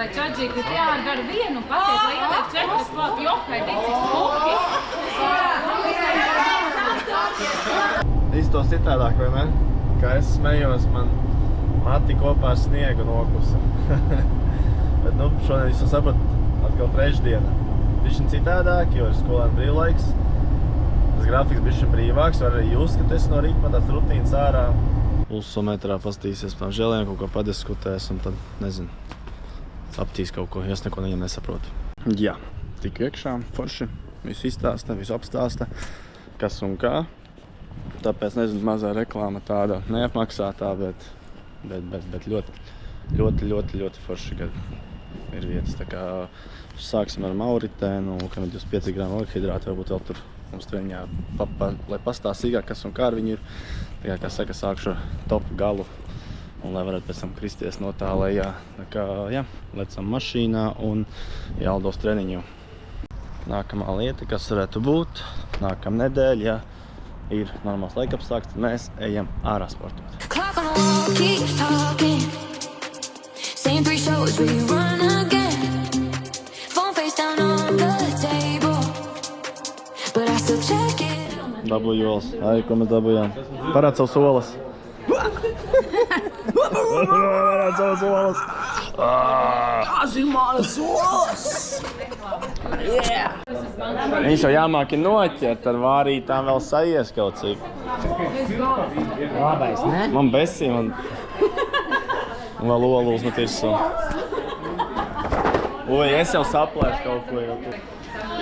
Vai ChatGPT dara vienu un pateikt, lai ieliek 4 klāt jokai, cik smuki. Iztos citādāk, vai ne? Kā es smējos, man mati kopā ar sniegu nokusa. Bet, nu, šodien es sapratu, atkal trešdiena. Bišķiņ citādāk, jo ir skolēnu brīvlaiks. Tas grafiks bišķiņ brīvāks, var arī jūs, ka tas no rīta man tāds rutīns ārā. Pulsometrā pastīsies pēc žēliem, kaut ko padiskutēs un tad, nezinu, aptīs kaut ko, jo es neko viņam nesaprotu. Jā, tik iekšā, forši, visu izstāsta, visu apstāsta, kas un kā. Tāpēc, nezinu, mazā reklāma tāda neapmaksātā, bet ļoti forši, kad ir vietas. Tā kā sāksim ar Mauritēnu, kam ir 25 gramu olihidrāti, varbūt vēl tur mums treniņā, lai pastāst sīkāk, kas un kā ar viņu ir. Tā kā saka, sākšu ar topu galu, un lai varētu pēc tam kristies no tā lejā. Tā kā, jā, lecam mašīnā un jālidos treniņu. Nākamā lieta, kas varētu būt, nākamā nedēļa, ja ir normāls laikapstākļs, tad mēs ejam ārā sportot. Dabūju olas. Ai, ko mēs dabūjām? Parād savus olas. Parād savus olas. Tās ir manas olas! Viņš jau jāmāki noķert, ar vārītām vēl sajies kaut cik. Labais, ne? Man besī, man vēl olu uzmet virsū. Ui, es jau saplēšu kaut ko jau tur.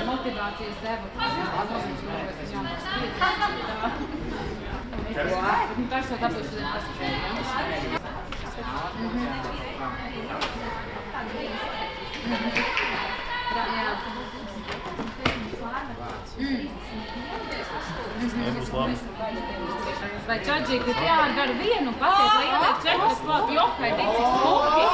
Motivācijas deva. Tas jau tāpēc šodien Vai ChatGPT dara vienu un pateikt, lai ieliek 4 klāt jokai, cik smuki.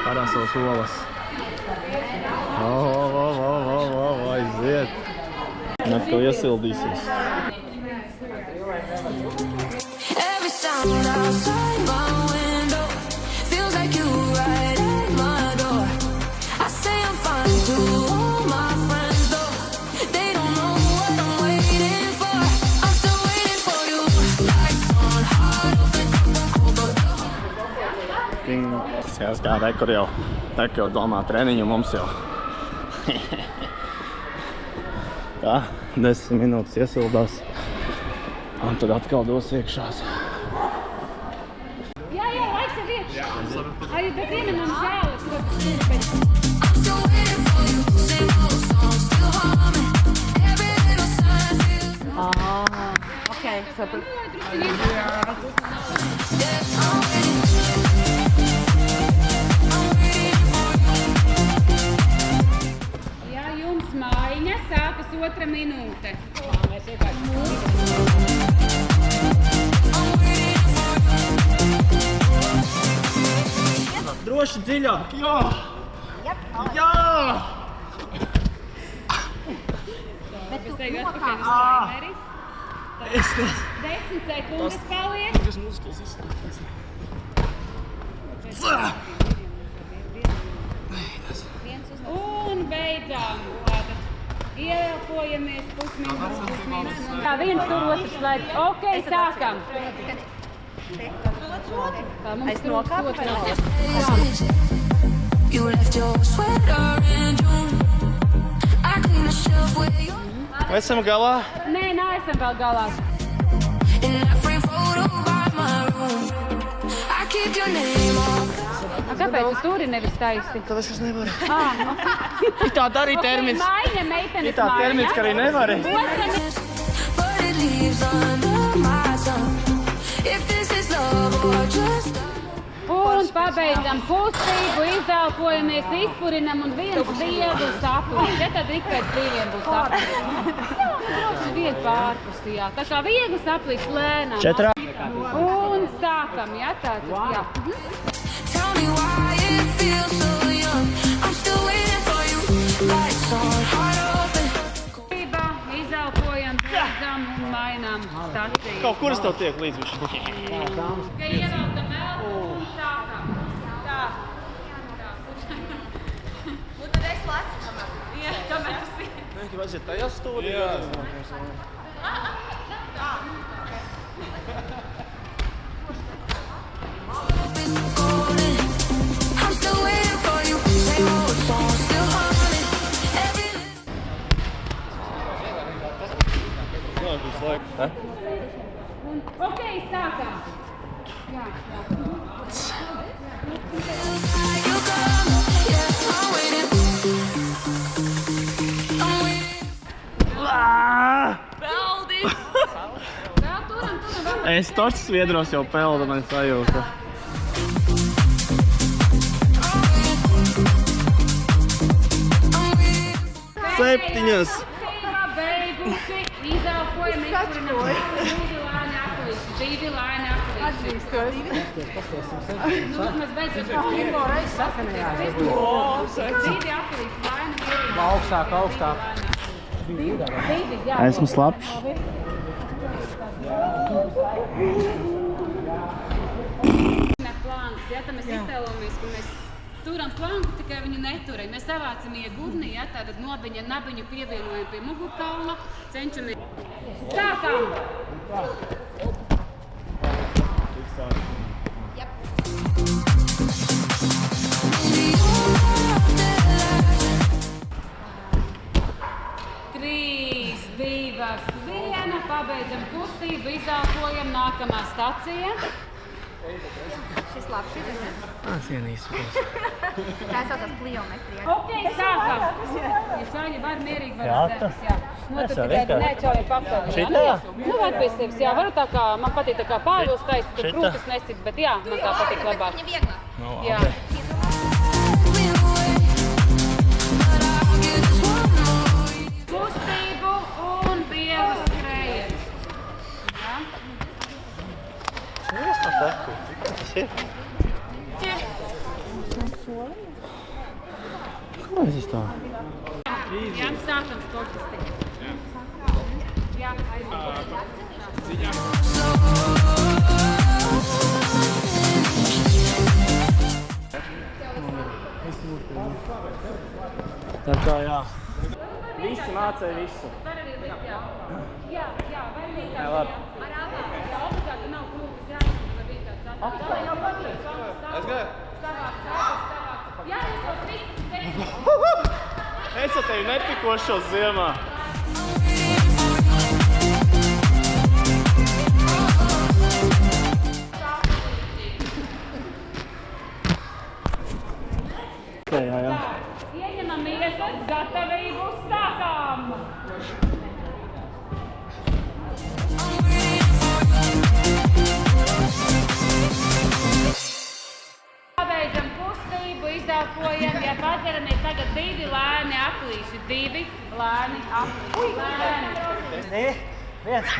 Parād savus olas. Aiziet. Atkal iesildīsies. Skās kā rekur jau domā treniņu mums jau. Tā, 10 minūtes iesildās. Un tad atkal dos iekšās. Jā, laiks ir iekšā. Arī, bet viena man žēlas. Okay, sapratu. Ja jums maiņa sākas 2 minūte. Droši dziļāk! Jā! Jā! Es teiktu atpakaļ uz kameris. 10 sekundes paliek. Tas musklis izskatās. Un beidzām. Tātad ieelpojamies pusminūtes. Tā, viens tur, otrs slēdz. Ok, sākam. Tā, mums trūks otrs. Vai esam galā? Nē, neesam vēl galā. Kāpēc tu turi nevis taisi? Tāpēc es nevaru. Okay. Tā arī termins. Maiņa, meitenes Tā termins, ka arī nevari. Un pabeidzam kustību, izelpojamies, izpurinam un viens viegli saplis. Ja tad ik pēc 2 būs saplis. Jā, droši vien pārpusi, jā. Tā kā viegli saplis lēnām. 4. Un sākam, jā, tātad, jā. Izelpojam, beidzam un mainām. staciju. Kaut kur es tev tiek līdz viņš. Ka ievelkam vēl un sākam. Tā. Un tad es lasu. Jā, tomēr tas ir. Nē, ka vajadzētu tajā stūrī. Jā. I'm still waiting for you. Same old song, still humming. Every Ok, sākam. Jā. you come, yeah, I'm waiting. I'm waiting. Vēl turam, vēl. Es točs Sviedros jau peldu, man sajūta. Septiņas. Beiguši, izelpojam, izkurinam. Divi lēni aplīši. Nu, mēs beidzot pirmo reizi saskatījām. Divi aplīši, lēni mierīgi. Augstāk. Divi, jā. Esmu slapš. Planks, ja, tad mēs iztēlojamies, ka mēs turam planku, tikai viņu neturam. Mēs savācam iegurni, ja, tātad nobiņa nabiņu pievienojam pie mugurkaula, cenšamies. Sākam! Trīs, divas, viena, pabeidzam kustību, izelpojam, nākamā stacija. Šis labs šis. Cienīsimies. Tā saucas pliometrija. Ok, sākam! Ja čaļi var mierīgi, var sevis, jā. Notur tikai ne čaļi paptavi, jā. Šitā? Nu, var pie sevis, jā. Varu tā kā, man patīk tā kā Pāvils taisa, tur krūtis nesit, bet jā, man tā patīk labāk. Viņa vieglāk. Jā. Me away, but I'll give this one more. Kustību un bielu skrējiens. Jā. Tas ir? Ko es izstāvu? Jā, sākam sportisti. Jā, Tā kā jā. Visi mācēja visu. var arī likt, jā. Jā, vai vienkārši, Jā, labi. Ar abām. Jā, obligāti nav krūtis jāņem, vai vienkārši atstāt. Tā jau patīk. Savāc. Jā, jūs jau 13. Es ar tevi nepikošos ziemā. Jā. Ieņemam vietas, gatavību, sākam! Pabeidzam kustību, izelpojam, ja padzeramies tagad divi lēni aplīši. Divi lēni aplīši. Lēni. Viens,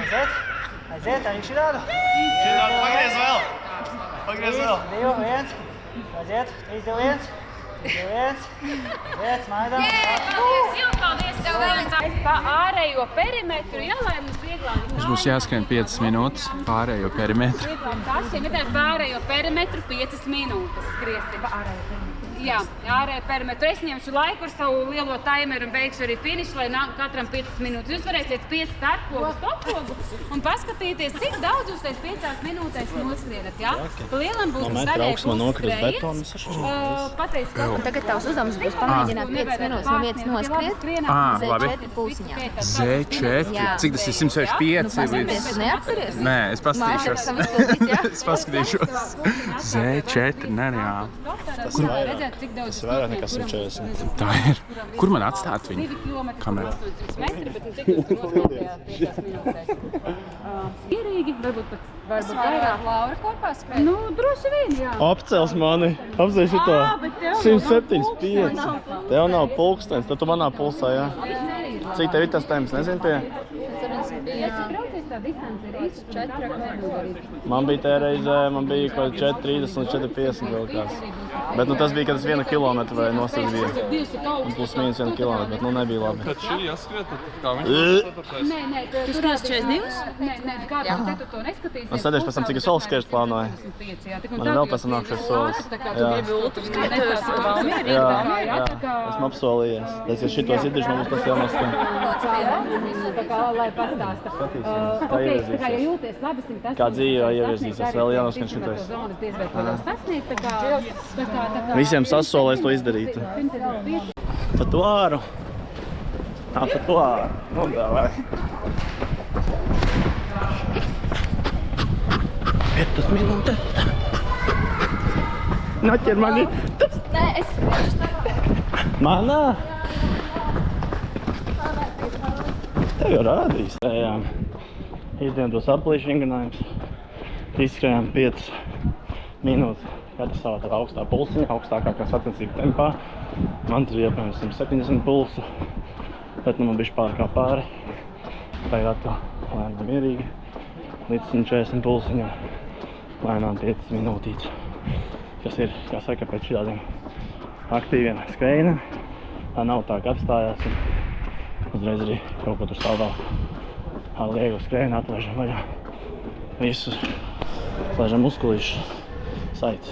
aiziet, arī šitādu. Pagriez vēl. Pagriez vēl. 2, 1, aiziet, 3, 2, 1. 2, 1, smaidām. Paldies! Pa ārējo perimetru, ja, lai mums vieglāk. Mums būs jāskrien 5 minūtes pārējo perimetru. Pārējo perimetru 5 minūtes skriesim. Jā, ārējo perimetru. Es ņemšu laiku ar savu lielo timeru un beigšu arī finišu, lai katram 5 minūtes. Jūs varēsiet 5 startpogu, stoppogu un paskatīties, cik daudz jūs tais 5 minūtēs noskrienat, jā? Pa lielam būs zaļai pusskrējiens. Pateicu, Un tagad tavs uzdevums būs pamēģināt 5 minūtes no vietas noskriet. Labi. Z4 pulsiņā. Z4? Jā. Cik tas ir 165 Paskaties, līdz... neatceries? Nē, es paskatīšos. Mājas esam izpildīts, jā? Es paskatīšos. Z4, nereāli. Tas ir vairāk nekā 140. Tā ir. Kur man atstāt viņu? 2 km Kamerā. 800 metri, bet cik jūs tur noskriet 5 minūtēs? Mierīgi, varbūt vairāk. Laura kopā spēj. Nu, droši vien, jā. Apcels mani. Apcels šito. Bet tev jau 175. Tev nav pulkstens, tad tu manā pulsā, jā. Cik tev ir tas temps, nezinu pie? 75. tā distance ir īsta 4 Man bija tajā reizē, man bija kaut 4,30 un 4,50 vēl kāds. Bet tas bija, kad es 1 kilometru vai nosacīju. Plus mīnus 1 kilometru, bet nebija labi. Kad šī jāskriet, kā viņš Nē, tu skriesi 42? Nē, kādā tu to neskatīsies. Un sēdēšu pēc tam, cik es solis skriešu plānoju. Man vēl pēc tam nākšais solis. Jā. Esmu apsolījies. Es jau šitos idrišu, man būs tas jānoskan. Tā kā, lai pastāsta. Skatīsimies, kā Tā ievirzīsies. kā, ja jūties labi, 180. Kā dzīvē ievirzīsies, vēl jānoskan šitais. Visiem sasolēs to izdarīt. Patuāru. Patuāru. Nu, davai. 5 minūtes. Noķer mani. Nē, es Manā? Tev jau rādīs. Ejām. Izdien tos aplīšu vingrinājums. Izskrējām 5 minūtes. Katrs savā tādā augstā pulsiņā, augstākā sacensību tempā. Man tur ir apmēram 170 pulsu. Bet man bišķi pārkā pāri. Tagad atkal lēnām mierīgi. Līdz 140 pulsiņam. Lēnām 5 minūtītes. Kas ir, kā saka, pēc šādiem aktīviem skrējieniem. Tā nav tā, ka apstājās un uzreiz arī kaut ko tur stāvā. Ar liegu skrējienu atlaižam vaļā. Visus atlaižam muskulīšus. Saits.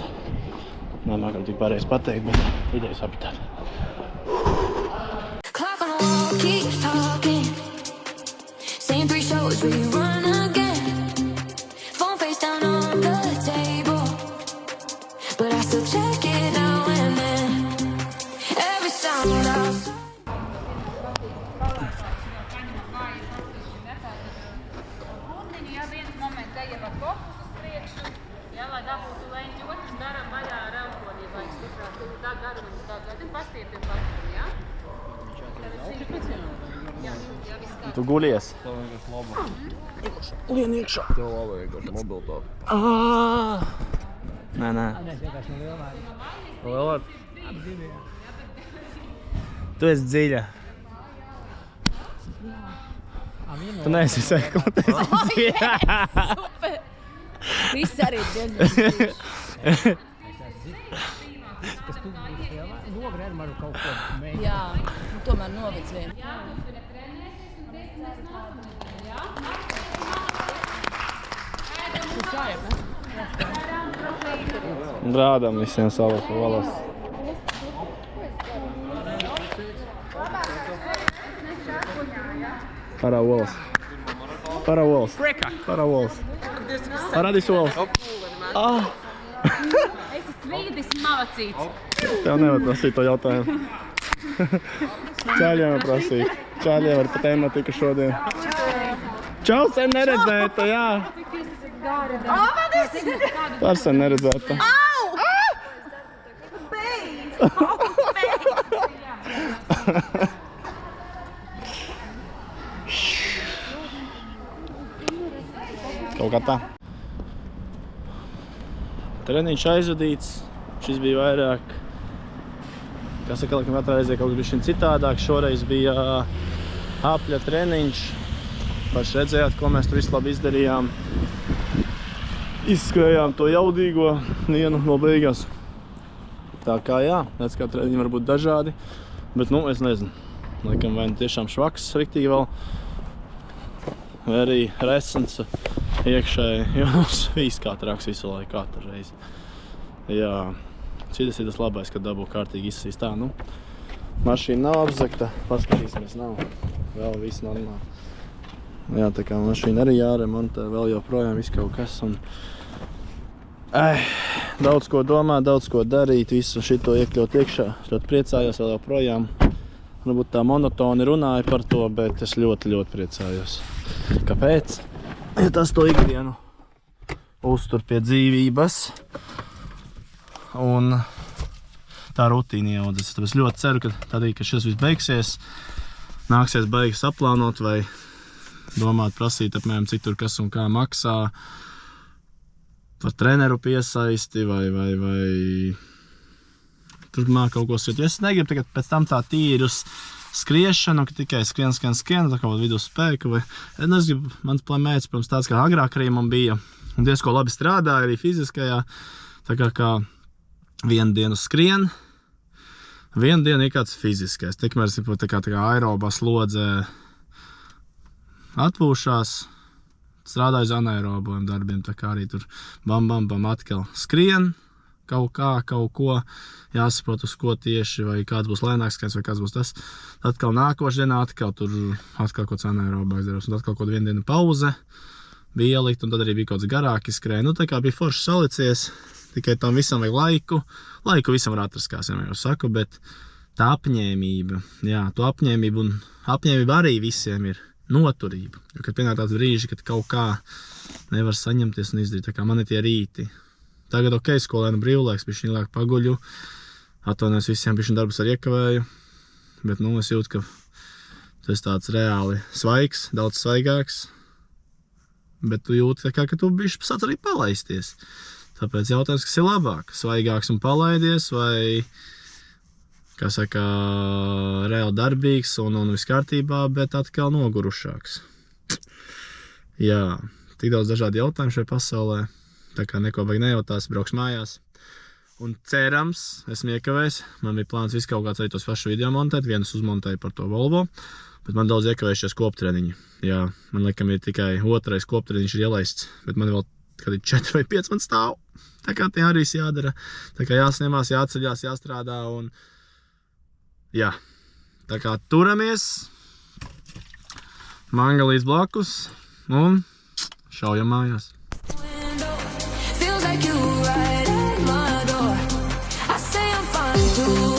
Nemākam tik pareizi pateikt, bet ideju sapratāt. Clock on the wall keeps talking. Same 3 shows, we run again. Phone face down on the table, but I still check it now and then. Every sound out. Ja viens moments ejam ar korpusu uz priekšu, lai dabūtu leņķi, otrs daram vaļā ar elponi, vai stiprāk, tur tā garumams tāds, lai pastiepiem patru, jā? Tu guļies? Lien iekšā. Tev labi vienkārši mobilitāte. Nē. Tu esi dziļa. Tu neesi sekundēs dziļa. super! Viss arī diezgan Jā, tomēr novec vien. Brādam visiem savas valas. Parā volas. Parādīs volas. Esi svīdis malacīts. Tev nevar prasīt to jautājumu. Čāļiem var prasīt. Čāļiem var pa tematiku šodien. Čau, sen neredzēta, jā. Par sen neredzēta. Kaut kā tā. Treniņš aizvadīts. Šis bija vairāk, kā saka, katrā reizē kaut kas bišķiņ citādāk. Šoreiz bija apļa treniņš. Paši redzējāt, ko mēs tur visu labi izdarījām. Izskrējām to jaudīgo dienu no beigās. Tā kā jā, redz, kā treniņi var būt dažādi. Bet, es nezinu. Laikam vai tiešām švaks riktīgi vēl. Vai arī resens iekšēji. Jo viss kā traks visu laiku katru reizi. Jā. Citas ir tas labais, kad dabū kārtīgi izsīs tā, mašīna nav apzagta, paskatīsimies, nav. Vēl viss normāli. Jā, tā kā mašīna arī jāremontē, vēl joprojām viss kaut kas. Daudz ko domāt, daudz ko darīt, visu šito iekļaut iekšā. Ļoti priecājos vēl joprojām. Varbūt tā monotoni runāja par to, bet es ļoti, ļoti priecājos. Kāpēc? Ja tas to ikdienu uztur pie dzīvības. Un tā rutīna ieaudzis. Tāpēc ļoti ceru, ka tad, kad šis viss beigsies, nāksies beigas aplānot vai domāt, prasīt apmēram, cik tur kas un kā maksā. Par treneru piesaisti vai turpmāk kaut ko skriet. Es negribu tagad pēc tam tā tīri uz skriešanu, ka tikai skrien, tā kā vidusspēku, vai, es gribu, mans plēmēts, protams, tāds, kā agrāk arī man bija, un diezko labi strādāja arī fiziskajā, tā kā vienu dienu skrien, vienu dienu ir kāds fiziskais, tikmēr es tā kā aerobā slodze atpūšās, strādāju uz anaerobiem darbiem, tā kā arī tur bam, atkal skrien, kaut ko, jāsaprot uz ko tieši, vai kāds būs lēnāks skriens, vai kāds būs tas. Atkal nākošais dienā, atkal kaut kāds anaerobais darbs, un atkal kaut vienu dienu pauze bija ielikt, un tad arī bija kaut kāds garāki skrēja. Nu, tā kā bija forši salicies, tikai tam visam vajag laiku visam var atrast, kā es jau saku, bet tā apņēmība, jā, to apņēmību, un apņēmība arī visiem ir noturība. Jo, kad pienāk tāds brīži, kad kaut kā nevar saņemties un izdarīt, tā kā man ir tie rīti. Tagad skolēnu brīvlaiks, bišķiņ ilgāk paguļu, atvainojos visiem, bišķiņ darbus ar iekavēju, bet, es jūtu, ka tu esi tāds reāli svaigs, daudz svaigāks, bet tu jūti, ka tu bišķi sāc arī palaisties. Tāpēc jautājums, kas ir labāk, svaigāks un palaidies, vai, kā saka, reāli darbīgs un viss kārtībā, bet atkal nogurušāks. Jā, tik daudz dažādi jautājumi šajā pasaulē. Tā kā neko baigi nejautās, braukšu mājās. Un cerams, esmu iekavējis. Man bija plāns visu kaut kāds arī tos pašu video montēt. Vienus uzmontēju par to Volvo. Bet man daudz iekavējušies koptreniņi. Jā, man laikam ir tikai otrais koptreniņš ir ielaists. Bet man vēl kādi 4 vai 5 man stāv. Tā kā tie arī viss jādara. Tā kā jāsniemās, jāceļās, jāstrādā un... Jā. Tā kā turamies. Manga līdz blakus. Un šaujam mājās. Feels like you right at my door. I say I'm fine too.